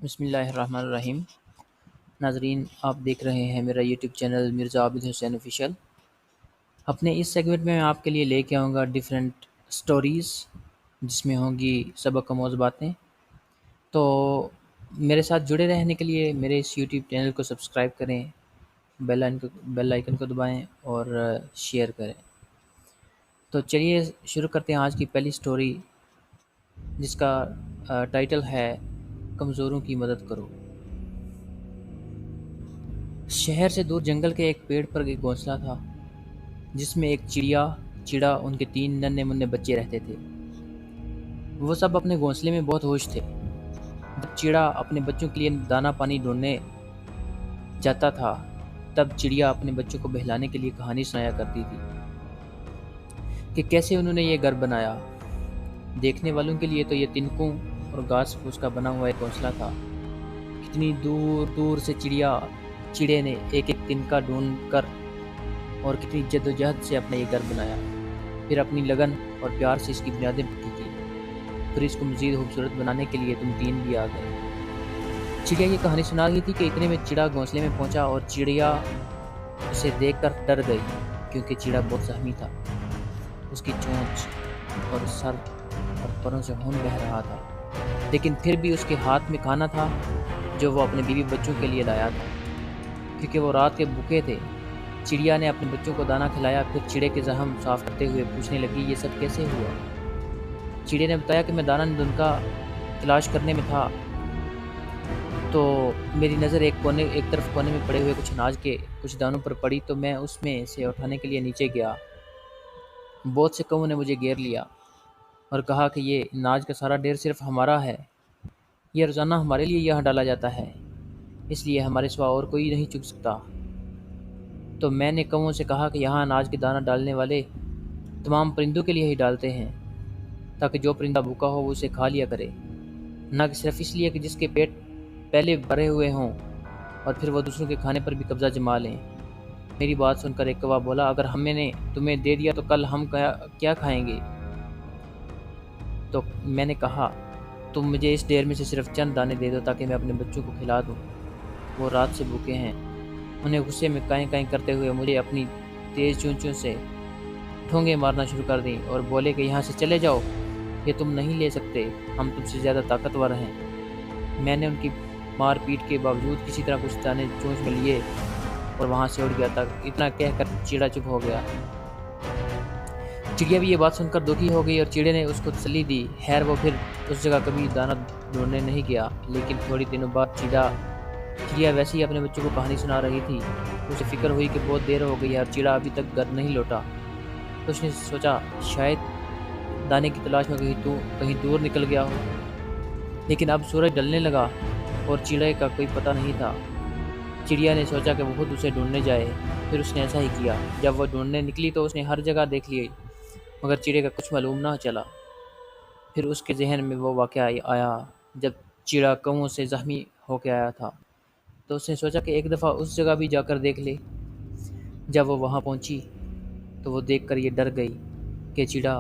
بسم اللہ الرحمن الرحیم۔ ناظرین، آپ دیکھ رہے ہیں میرا یوٹیوب چینل مرزا عابد حسین آفیشیل۔ اپنے اس سیگمنٹ میں آپ کے لیے لے کے آؤں گا ڈیفرنٹ سٹوریز، جس میں ہوں گی سبق آموز باتیں۔ تو میرے ساتھ جڑے رہنے کے لیے میرے اس یوٹیوب چینل کو سبسکرائب کریں، بیل آئیکن کو دبائیں اور شیئر کریں۔ تو چلیے شروع کرتے ہیں آج کی پہلی سٹوری، جس کا ٹائٹل ہے کمزوروں کی مدد کرو۔ شہر سے دور جنگل کے ایک پیڑ پر ایک گھونسلہ تھا، جس میں ایک چڑا ان کے 3 ننھے منھے بچے رہتے تھے۔ وہ سب اپنے گھونسلے میں بہت ہوش تھے۔ جب چڑا اپنے بچوں کے لیے دانا پانی ڈھونڈنے جاتا تھا، تب چڑیا اپنے بچوں کو بہلانے کے لیے کہانی سنایا کرتی تھی کہ کیسے انہوں نے یہ گھر بنایا۔ دیکھنے والوں کے لیے تو یہ تنکوں اور گھاس پھوس کا بنا ہوا ایک گھونسلہ تھا۔ کتنی دور دور سے چڑے نے ایک ایک تنکا ڈھونڈ کر اور کتنی جدوجہد سے اپنا یہ گھر بنایا، پھر اپنی لگن اور پیار سے اس کی بنیادیں پکی کی، پھر اس کو مزید خوبصورت بنانے کے لیے تم 3 بھی آ گئے۔ چڑیا یہ کہانی سنا رہی تھی کہ اتنے میں چڑا گھونسلے میں پہنچا اور چڑیا اسے دیکھ کر ڈر گئی، کیونکہ چڑا بہت زخمی تھا۔ اس کی چونچ اور سر اور پروں سے خون بہہ رہا تھا، لیکن پھر بھی اس کے ہاتھ میں کھانا تھا جو وہ اپنے بیوی بچوں کے لیے لایا تھا، کیونکہ وہ رات کے بھوکے تھے۔ چڑیا نے اپنے بچوں کو دانا کھلایا، پھر چڑے کے زخم صاف کرتے ہوئے پوچھنے لگی، یہ سب کیسے ہوا؟ چڑے نے بتایا کہ میں دانا ڈھونڈ تلاش کرنے میں تھا، تو میری نظر ایک طرف کونے میں پڑے ہوئے کچھ اناج کے کچھ دانوں پر پڑی، تو میں اس میں سے اٹھانے کے لیے نیچے گیا۔ بہت سے کووں نے مجھے گھیر لیا اور کہا کہ یہ اناج کا سارا ڈھیر صرف ہمارا ہے، یہ روزانہ ہمارے لیے یہاں ڈالا جاتا ہے، اس لیے ہمارے سوا اور کوئی نہیں چگ سکتا۔ تو میں نے کووں سے کہا کہ یہاں اناج کے دانہ ڈالنے والے تمام پرندوں کے لیے ہی ڈالتے ہیں، تاکہ جو پرندہ بھوکا ہو وہ اسے کھا لیا کرے، نہ کہ صرف اس لیے کہ جس کے پیٹ پہلے بھرے ہوئے ہوں اور پھر وہ دوسروں کے کھانے پر بھی قبضہ جما لیں۔ میری بات سن کر ایک کوا بولا، اگر ہم نے تمہیں دے دیا تو کل ہم کیا کھائیں گے؟ تو میں نے کہا، تم مجھے اس ڈھیر میں سے صرف چند دانے دے دو تاکہ میں اپنے بچوں کو کھلا دوں، وہ رات سے بھوکے ہیں۔ انہیں غصے میں کائیں کائیں کرتے ہوئے مجھے اپنی تیز چونچوں سے ٹھونگے مارنا شروع کر دیں اور بولے کہ یہاں سے چلے جاؤ، یہ تم نہیں لے سکتے، ہم تم سے زیادہ طاقتور ہیں۔ میں نے ان کی مار پیٹ کے باوجود کسی طرح کچھ دانے چونچ میں لیے اور وہاں سے اڑ گیا تھا۔ اتنا کہہ کر چڑا چپ ہو گیا۔ چڑیا بھی یہ بات سن کر دکھی ہو گئی اور چڑے نے اس کو تسلی دی۔ خیر وہ پھر اس جگہ کبھی دانہ ڈھونڈنے نہیں گیا، لیکن تھوڑی دنوں بعد چڑیا ویسے ہی اپنے بچوں کو کہانی سنا رہی تھی۔ اسے فکر ہوئی کہ بہت دیر ہو گئی ہے اور چڑا ابھی تک گھر نہیں لوٹا، تو اس نے سوچا شاید دانے کی تلاش میں کہیں دور نکل گیا ہو۔ لیکن اب سورج ڈھلنے لگا اور چڑے کا کوئی پتہ نہیں تھا۔ چڑیا نے سوچا کہ وہ خود اسے ڈھونڈنے جائے، پھر اس نے ایسا ہی کیا۔ جب وہ ڈھونڈنے نکلی تو اس نے ہر جگہ دیکھ لی، مگر چڑے کا کچھ معلوم نہ چلا۔ پھر اس کے ذہن میں وہ واقعہ آیا جب چڑا کووں سے زخمی ہو کے آیا تھا، تو اس نے سوچا کہ ایک دفعہ اس جگہ بھی جا کر دیکھ لے۔ جب وہ وہاں پہنچی تو وہ دیکھ کر یہ ڈر گئی کہ چڑا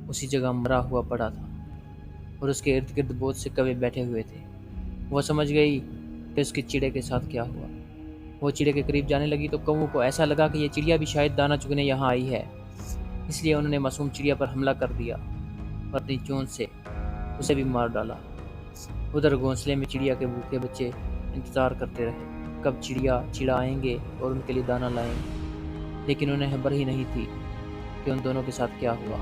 اسی جگہ مرا ہوا پڑا تھا اور اس کے ارد گرد بہت سے کوے بیٹھے ہوئے تھے۔ وہ سمجھ گئی کہ اس کے چڑے کے ساتھ کیا ہوا۔ وہ چڑے کے قریب جانے لگی تو کووں کو ایسا لگا کہ یہ چڑیا بھی شاید دانہ چگنے یہاں آئی ہے، اس لیے انہوں نے معصوم چڑیا پر حملہ کر دیا اور اپنی چونچ سے اسے بھی مار ڈالا۔ ادھر گھونسلے میں چڑیا کے بھوکے بچے انتظار کرتے رہے کب چڑا آئیں گے اور ان کے لیے دانہ لائیں گے، لیکن انہیں خبر ہی نہیں تھی کہ ان دونوں کے ساتھ کیا ہوا۔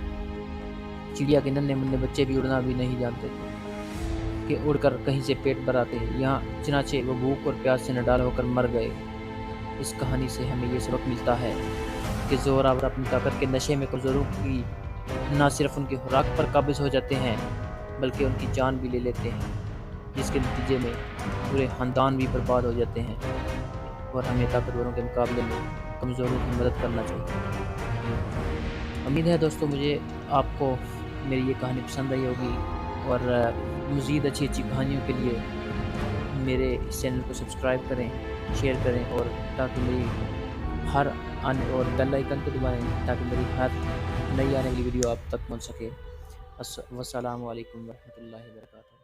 چڑیا کے ننھے منھے بچے بھی اڑنا بھی نہیں جانتے تھے کہ اڑ کر کہیں سے پیٹ بھر آتے، یہاں چنانچہ وہ بھوک اور پیاس سے نڈال ہو کر مر گئے۔ اس کہانی سے ہمیں یہ سبق ملتا ہے کہ زور آور اپنی طاقت کے نشے میں کمزوروں کی نہ صرف ان کی خوراک پر قابض ہو جاتے ہیں بلکہ ان کی جان بھی لے لیتے ہیں، جس کے نتیجے میں پورے خاندان بھی برباد ہو جاتے ہیں، اور ہمیں طاقتوروں کے مقابلے میں کمزوروں کی مدد کرنا چاہیے۔ امید ہے دوستو مجھے آپ کو میری یہ کہانی پسند آئی ہوگی، اور مزید اچھی کہانیوں کے لیے میرے اس چینل کو سبسکرائب کریں، شیئر کریں، اور تاکہ میری ہر اور بیل آئیکن کو دبائیں تاکہ میری ہر نئی آنے والی ویڈیو آپ تک پہنچ سکے۔ والسلام علیکم ورحمۃ اللہ وبرکاتہ۔